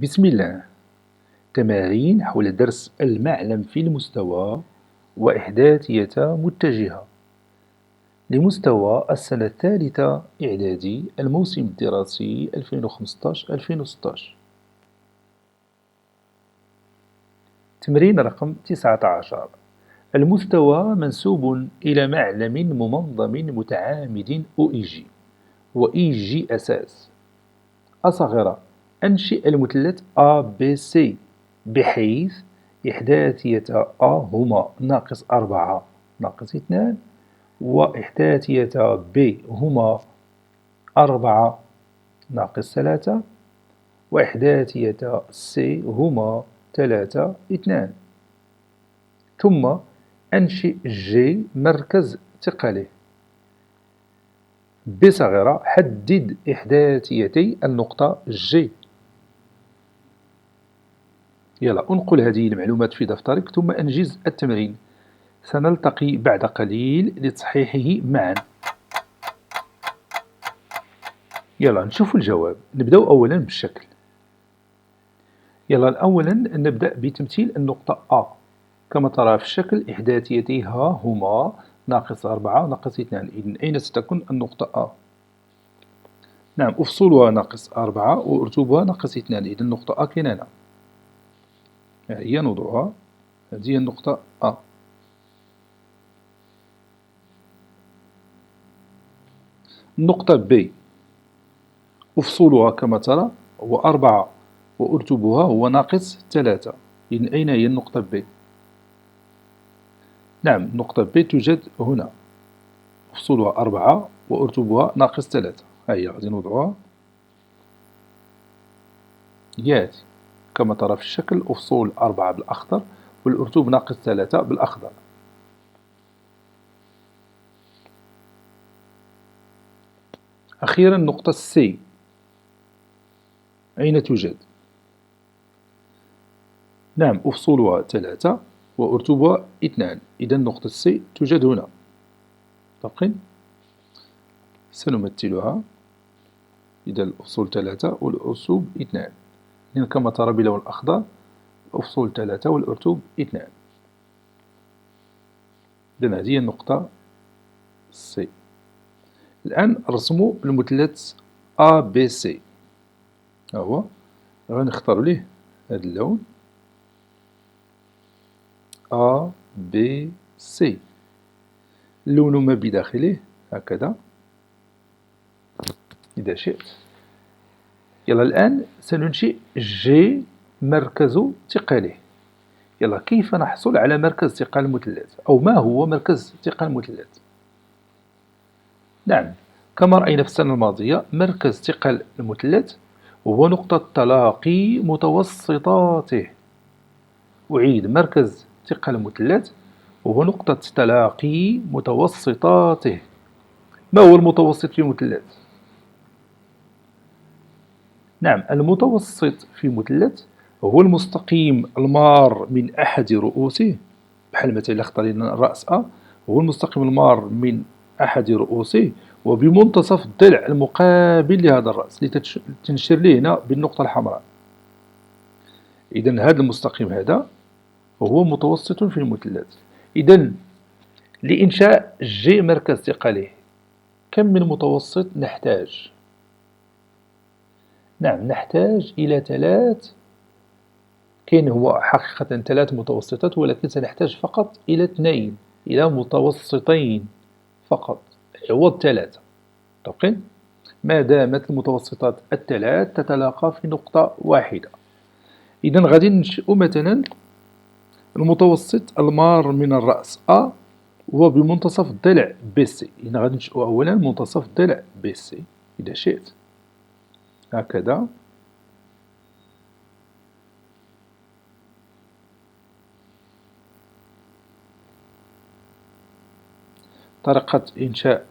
بسم الله. تمارين حول درس المعلم في المستوى وإحداثية متجهة لمستوى السنة الثالثة إعدادي الموسم الدراسي 2015-2016. تمرين رقم 19. المستوى منسوب إلى معلم منظم متعامد OEG وEG أساس. أصغر أنشئ المثلث ABC بحيث إحداثية A هما -4 -2 وإحداثية B هما 4 -3 وإحداثية C هما 3 2. ثم أنشئ G مركز ثقله. بصغيرة حدد إحداثيتي النقطة G. يلا انقل هذه المعلومات في دفترك ثم أنجز التمرين. سنلتقي بعد قليل لتصحيحه معا. يلا نشوف الجواب. نبدأ أولا بالشكل. يلا أولا نبدأ بتمثيل النقطة A. كما ترى في الشكل إحداثيتها هما -4 -2. إذن أين ستكون النقطة A؟ نعم، أفصولها -4 وأرتبها -2. إذن النقطة A كاينة هنا. هي نوضعها. هذه هي النقطة A. النقطة B أفصولها كما ترى هو 4 وأرتبها هو -3. إذن أين هي النقطة B؟ نعم، النقطة B توجد هنا. أفصولها 4 وأرتبها -3. هيا غادي نوضعها. ياتي كما ترى في الشكل أفصول 4 بالأخضر والأرتوب -3 بالأخضر. أخيرا النقطة C أين توجد؟ نعم، أفصولها 3 وأرتبها 2. إذا النقطة C توجد هنا. متفقين؟ سنمثلها. إذا الأفصول 3 والأرتوب 2. إذن كما ترى باللون الأخضر أفصول 3 والأرتوب 2. إذن هذه هي النقطة C. الآن رسموا المثلث ABC. ها هو. غنختار ليه هذا اللون ABC. اللون ما بداخله هكذا إذا شئت. يلا الآن سننشئ G مركز ثقله. يلا كيف نحصل على مركز ثقل المثلث أو ما هو مركز ثقل المثلث؟ نعم، كما رأينا في السنة الماضية مركز ثقل المثلث هو نقطة تلاقي متوسطاته. أعيد، مركز ثقل المثلث وهو نقطة تلاقي متوسطاته. ما هو المتوسط في مثلث؟ نعم، المتوسط في مثلث هو المستقيم المار من أحد رؤوسه، بحال مثلا إلا اختارينا الرأس A هو المستقيم المار من أحد رؤوسه وبمنتصف الضلع المقابل لهذا الرأس لتنشر ليه هنا بالنقطة الحمراء. إذن هذا المستقيم هذا هو متوسط في المثلث. إذن لإنشاء G مركز ثقله كم من متوسط نحتاج؟ نعم، نحتاج إلى 3. كاين هو حقيقة 3 متوسطات ولكن سنحتاج فقط إلى 2، إلى متوسطين فقط عوض 3. متفقين؟ ما دامت المتوسطات الثلاث تتلاقى في نقطة واحدة. إذن غادي ننشئ مثلا المتوسط المار من الرأس A وبمنتصف الضلع BC. إذن غادي ننشئ أولا منتصف الضلع BC إذا شئت هكذا. طريقة إنشاء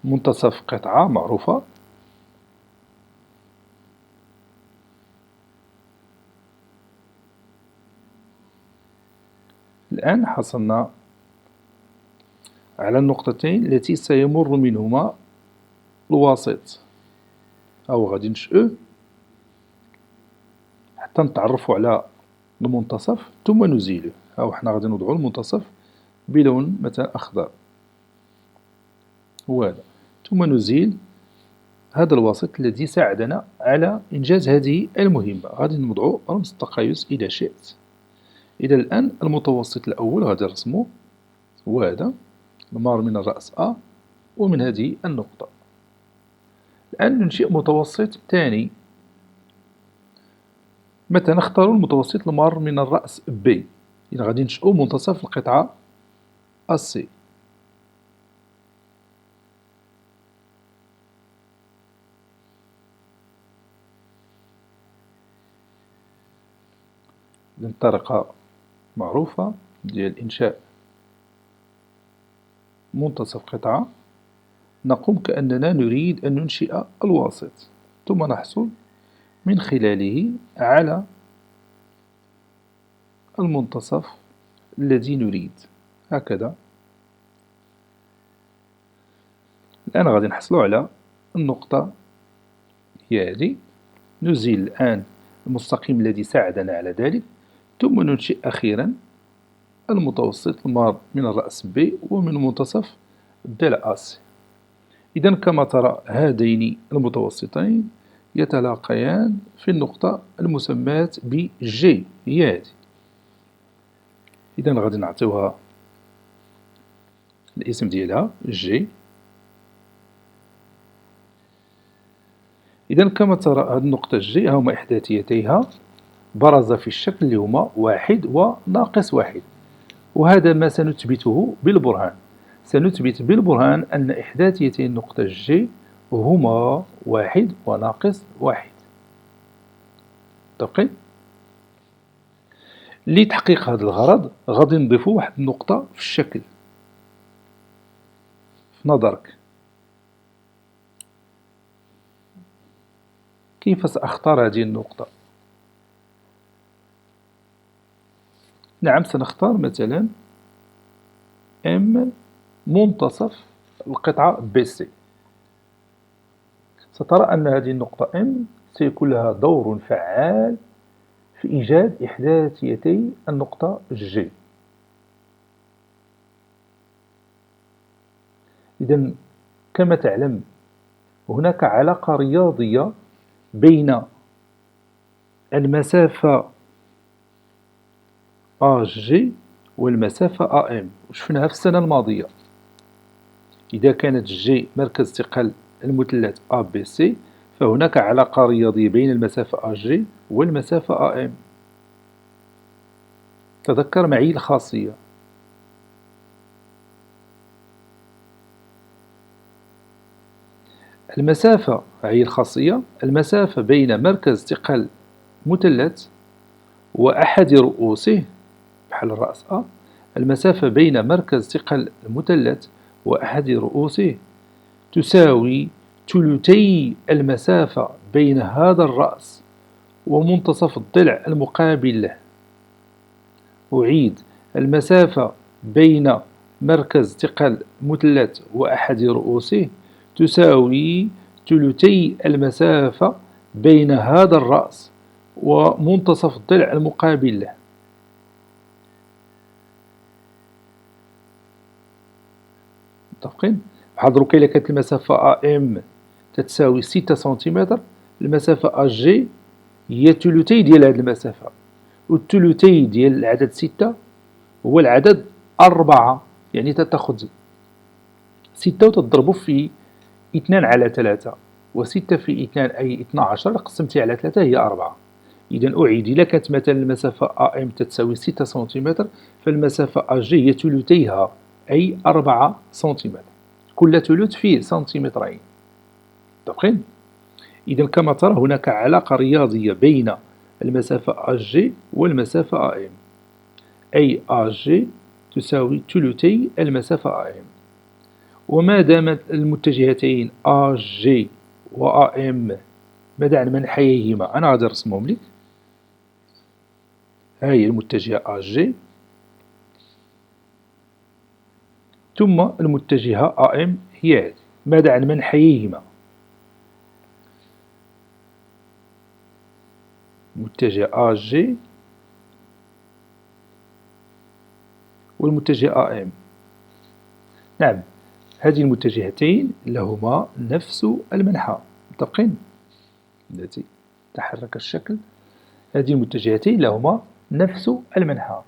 منتصف قطعة معروفة. الآن حصلنا على النقطتين التي سيمر منهما الواسط. أو غادي نشئو حتى نتعرفوا على المنتصف ثم نزيله. هاو حنا غادي نوضعو المنتصف بلون مثلا أخضر، هو هذا، ثم نزيل هذا الوسط الذي ساعدنا على إنجاز هذه المهمة. غادي نوضعو رمز التقايس إذا شئت. إذا الآن المتوسط الأول غادي نرسمو، هو هذا، المار من الرأس A ومن هذه النقطة. الآن ننشئ متوسط ثاني، متى نختار المتوسط المار من الرأس B. إذا غادي ننشئو منتصف القطعة AC. إذن الطريقة معروفة ديال إنشاء منتصف قطعة، نقوم كأننا نريد أن ننشئ الواسط، ثم نحصل من خلاله على المنتصف الذي نريد، هكذا. الآن غادي نحصلو على النقطة هي هذه. نزيل الآن المستقيم الذي ساعدنا على ذلك، ثم ننشئ أخيرا المتوسط المار من الرأس B ومن منتصف ضلع AC. إذا كما ترى هذين المتوسطين يتلاقيان في النقطة المسماة ب G، هي هذه. إذا غادي نعطيوها الاسم ديالها G. إذا كما ترى هذه النقطة G هما إحداثيتيها برز في الشكل اللي هما 1 وناقص 1، وهذا ما سنثبته بالبرهان. سنثبت بالبرهان أن إحداثيتي النقطة G هما 1 وناقص 1. متفقين؟ لتحقيق هذا الغرض غادي نضيفو واحد النقطة في الشكل. في نظرك كيف سأختار هذه النقطة؟ نعم، سنختار مثلا M منتصف القطعة BC. سترى أن هذه النقطة M سيكون لها دور فعال في إيجاد إحداثيتي النقطة G. إذا كما تعلم هناك علاقة رياضية بين المسافة AG والمسافة AM، وشفناها في السنة الماضية. إذا كانت G مركز ثقل المثلث ABC، فهناك علاقة رياضية بين المسافة AG والمسافة AM. تذكر معي الخاصية. المسافة هي الخاصية، المسافة بين مركز ثقل مثلث وأحد رؤوسه بحال الرأس A، المسافة بين مركز ثقل المثلث وأحد رؤوسه تساوي ثلثي المسافة بين هذا الرأس ومنتصف الضلع المقابل له. أعيد، المسافة بين مركز ثقل مثلث وأحد رؤوسه تساوي ثلثي المسافة بين هذا الرأس ومنتصف الضلع المقابل له. متفقين؟ بحال دروكا إلا كانت المسافة AM تتساوي 6 سنتيمتر، المسافة AG هي ثلثي ديال هذه المسافة، والثلثي ديال العدد 6 هو العدد 4. يعني تتاخذ 6 وتضربو في 2/3، و6 في 2 أي 12 قسمتي على 3 هي 4. إذا أعيد، إلا كانت مثلا المسافة AM تتساوي 6 سنتيمتر، فالمسافة AG هي ثلثيها أي 4 سنتيمتر، كل ثلث فيه سنتيمترين. متفقين؟ إذا كما ترى هناك علاقة رياضية بين المسافة AG والمسافة AM، أي AG تساوي ثلثي المسافة AM. وما دامت المتجهتين AG و AM ماذا عن منحييهما؟ أنا غادي نرسمهم لك. ها هي المتجهة AG، ثم المتجهة AM هي هذه. ماذا عن منحييهما؟ المتجه AG والمتجه AM. نعم، هذه المتجهتين لهما نفس المنحى، متفقين؟ التي تحرك الشكل، هذه المتجهتين لهما نفس المنحى.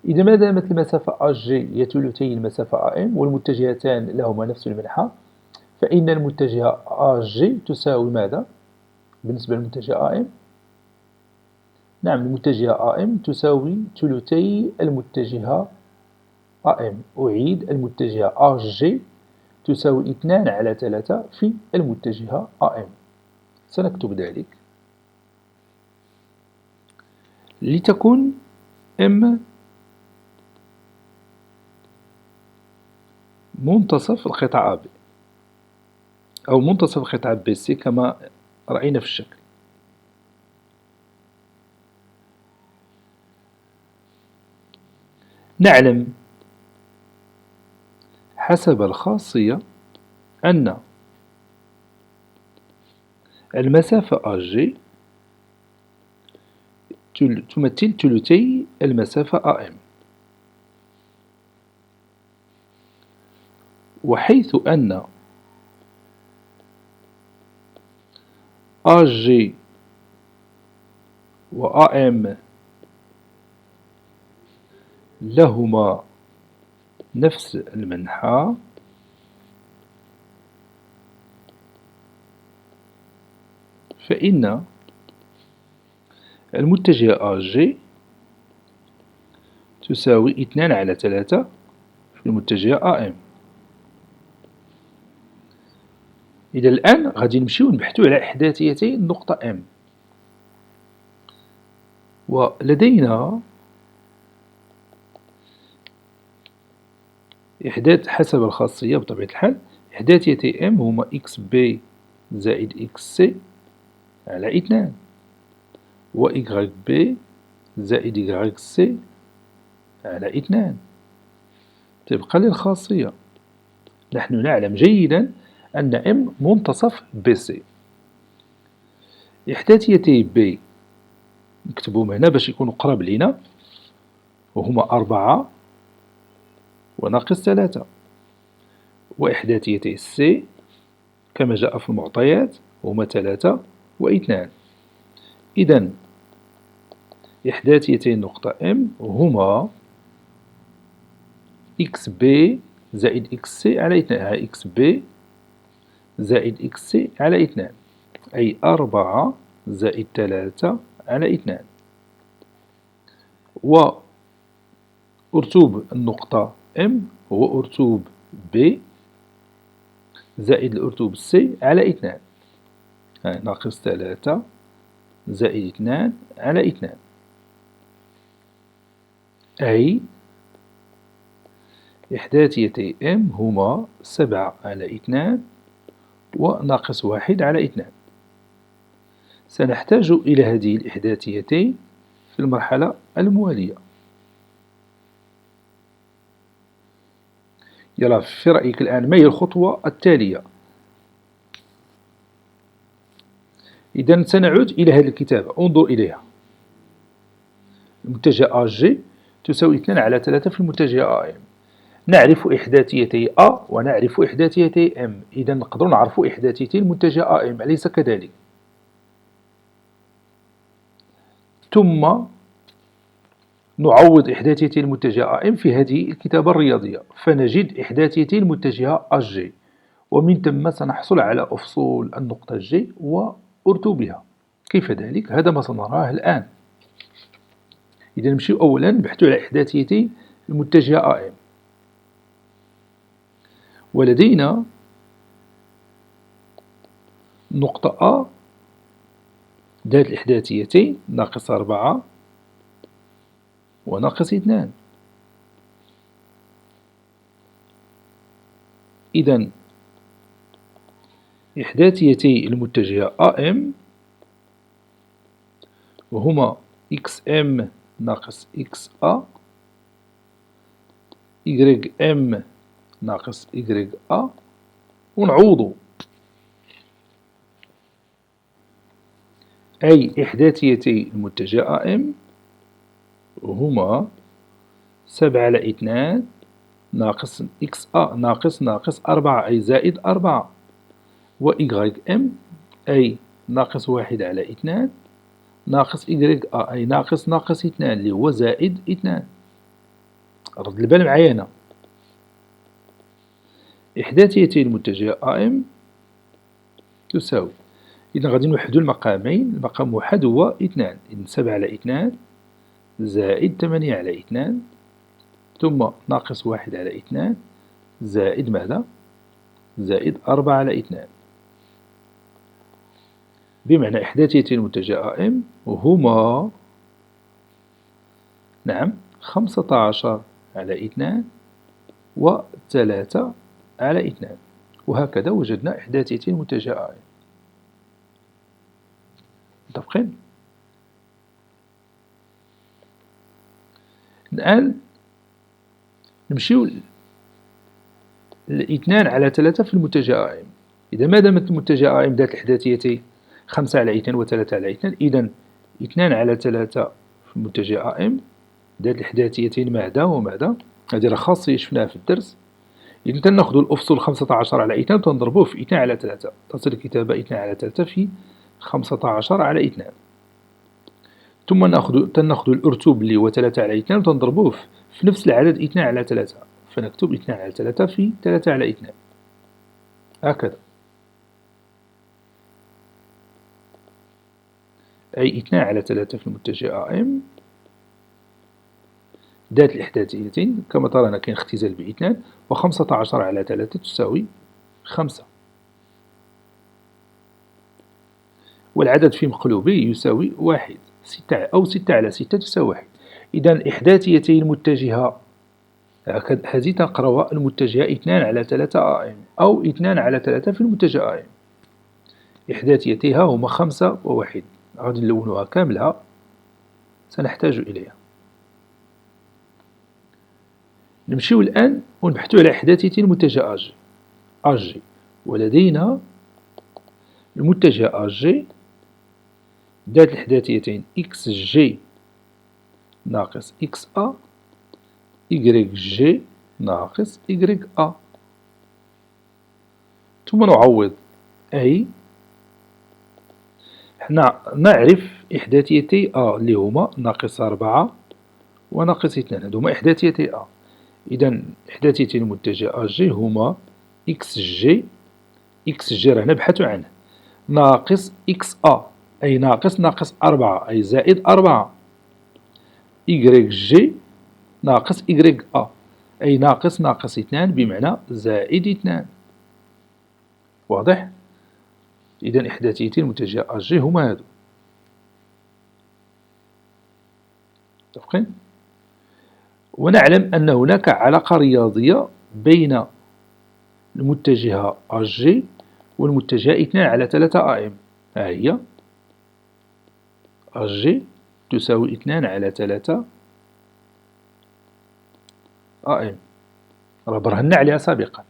إذا ما دامت المسافة AG هي ثلثي المسافة AM والمتجهتان لهما نفس المنحى، فإن المتجه AG تساوي ماذا بالنسبة للمتجه AM؟ نعم، المتجه AM تساوي ثلثي المتجه AM. أعيد، المتجه AG تساوي 2/3 في المتجه AM. سنكتب ذلك لتكون M منتصف القطعة B أو منتصف القطعة BC كما رأينا في الشكل. نعلم حسب الخاصية أن المسافة AG تمثل ثلثي المسافة AM، وحيث أن AG و AM لهما نفس المنحى، فإن المتجه AG تساوي 2/3 في المتجه AM. إذا الآن غادي نمشيو نبحثو على إحداثيتي النقطة M، ولدينا إحداث حسب الخاصية بطبيعة الحال. إحداثيتي M هما XB زائد XC على 2، و YB زائد YC على 2. تبقى للخاصية. نحن نعلم جيدا أن M منتصف BC. إحداثيتي B نكتبهم هنا باش يكونوا قراب لينا، وهما 4 وناقص 3، وإحداثيتي C كما جاء في المعطيات هما 3 و2. إذا إحداثيتي النقطة M هما XB زائد XC على 2، XB زائد XC على 2، أي 4 زائد 3 على 2. وأرتوب النقطة M هو أرتوب B زائد الأرتوب C على 2، ناقص 3 زائد 2 على 2، أي إحداثيتي M هما 7 على 2 وناقص 1 على 2. سنحتاج إلى هذه الإحداثيتين في المرحلة الموالية. يلا، في رأيك الآن ما هي الخطوة التالية؟ إذا سنعود إلى هذه الكتابة، انظر إليها. المتجه AG تساوي 2/3 في المتجه AM. نعرف إحداثيتي A ونعرف إحداثيتي M، إذا نقدر نعرف إحداثيتي المتجه AM، أليس كذلك؟ ثم نعوض إحداثيتي المتجه AM في هذه الكتابة الرياضية، فنجد إحداثيتي المتجه AG، ومن ثم سنحصل على أفصول النقطة G وأرتوبها. كيف ذلك؟ هذا ما سنراه الآن. إذا نمشيو أولا نبحث على إحداثيتي المتجه AM، ولدينا نقطة A ذات الإحداثيتين ناقص 4 وناقص 2. إذا إحداثيتي المتجه AM وهما XM ناقص XA YM ناقص YA، ونعوض، أي إحداثيتي المتجه AM هما 7/2 ناقص XA ناقص 4 أي زائد 4 و YM أي ناقص 1/2 ناقص YA أي ناقص 2 اللي هو زائد 2. رد البال معايا هنا. إحداثيتي المتجه AM تساوي، إذا غادي نوحدو المقامين، المقام واحد هو 2، إذا 7/2 زائد 8/2 ثم ناقص 1/2 زائد ماذا؟ زائد 4/2. بمعنى إحداثيتي المتجه AM هما نعم 15/2 و 3/2. وهكذا وجدنا إحداثيتي المتجه AM. متفقين؟ الآن نمشيو ل2/3 في المتجه AM. إذا ما دامت المتجه AM ذات الإحداثيتي 5/2 و 3/2، إذا 2/3 في المتجه AM ذات الإحداثيتين ماذا وماذا؟ هذه راه خاصية شفناها في الدرس. إذا تناخذ الأفصل 15/2 وتنضربوه في 2/3 تصل الكتابة 2/3 في 15/2. ثم تناخذ الأرتوب اللي هو 3/2 وتنضربوه في نفس العدد 2/3 فنكتب 2/3 في 3/2 هكذا. أي 2/3 في المتجه AM ذات الإحداثيتين كما ترانا كاين اختزال ب2 و15/3 تساوي 5 والعدد في مقلوبه يساوي 1 أو 6/6 تساوي 1. إذا إحداثيتي المتجهة هذه تنقراوها المتجهة 2/3 AM أو 2/3 في المتجه AM. إحداثيتها هما 5 و1. غادي نلونوها كاملة سنحتاج إليها. نمشيو الآن ونبحثو على إحداثيتي المتجه AG. ولدينا المتجه AG ذات الإحداثيتين XG ناقص XA YG ناقص YA. ثم نعوض أي حنا نعرف إحداثيتي A اللي هما ناقص 4 وناقص 2، هادو هما إحداثيتي A. إذا إحداثيتي المتجه AG هما XG راه نبحث عنه ناقص XA أي ناقص 4 أي زائد 4 YG ناقص YA أي ناقص 2 بمعنى زائد 2. واضح؟ إذا إحداثيتي المتجه AG هما هادو. متفقين؟ ونعلم أن هناك علاقة رياضية بين المتجه AG والمتجه 2/3 AM. ها هي AG تساوي 2/3 AM، راه برهنا عليها سابقا.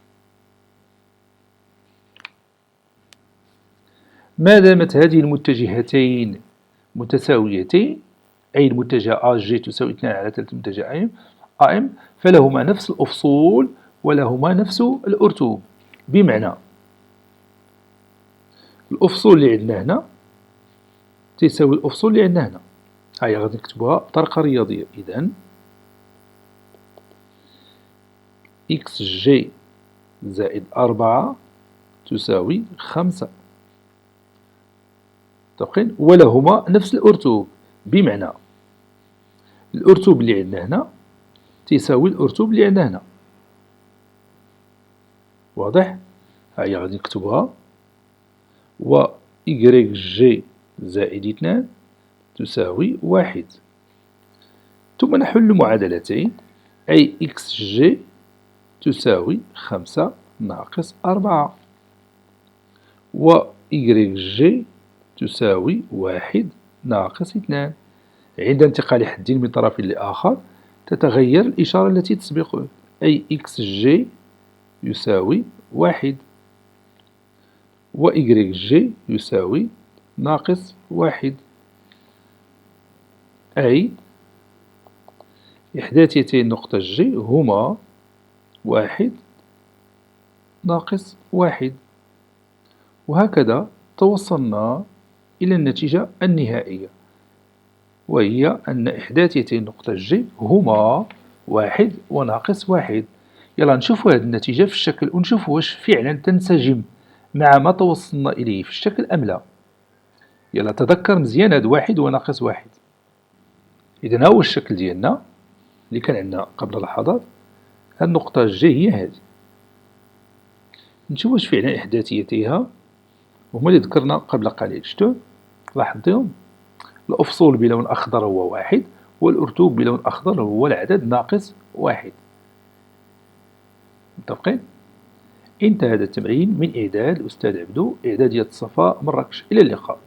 ما دامت هذه المتجهتين متساويتين أي المتجه AG تساوي 2/3 المتجه AM فلهما نفس الأفصول ولهما نفس الأرتوب. بمعنى الأفصول اللي عندنا هنا تساوي الأفصول اللي عندنا هنا. هاهي غادي نكتبوها بطريقة رياضية. إذا XG زائد 4 تساوي 5. متفقين؟ ولهما نفس الأرتوب. بمعنى الأرتوب اللي عندنا هنا تساوي الأرتوب اللي عندنا هنا. واضح؟ هاهي غادي نكتبوها و YG زائد 2 تساوي 1. ثم نحل المعادلتين أي XG تساوي 5 ناقص 4 و YG تساوي 1 ناقص 2. عند انتقال حد من طرف لآخر تتغير الإشارة التي تسبقه أي XG يساوي 1 و YG يساوي ناقص واحد، أي إحداثيتي نقطة جي هما واحد ناقص واحد. وهكذا توصلنا إلى النتيجة النهائية، وهي أن إحداثيتي نقطة جي هما واحد وناقص واحد. يلا نشوفوا هذه النتيجة في الشكل ونشوفوا واش فعلا تنسجم مع ما توصلنا إليه في الشكل أم لا. يلا تذكر مزيان هاد واحد وناقص واحد. إذا ها هو الشكل ديالنا اللي كان عندنا قبل لحظات. هاد النقطة جي هي هذه. نشوف واش فعلا إحداثيتها هما اللي ذكرنا قبل قليل. شتو لاحظتيهم؟ الأفصول بلون أخضر هو واحد، والأرتوب بلون أخضر هو العدد ناقص واحد. متفقين؟ انتهى هذا التمرين من إعداد الأستاذ عبدو، إعدادية صفاء مراكش. إلى اللقاء.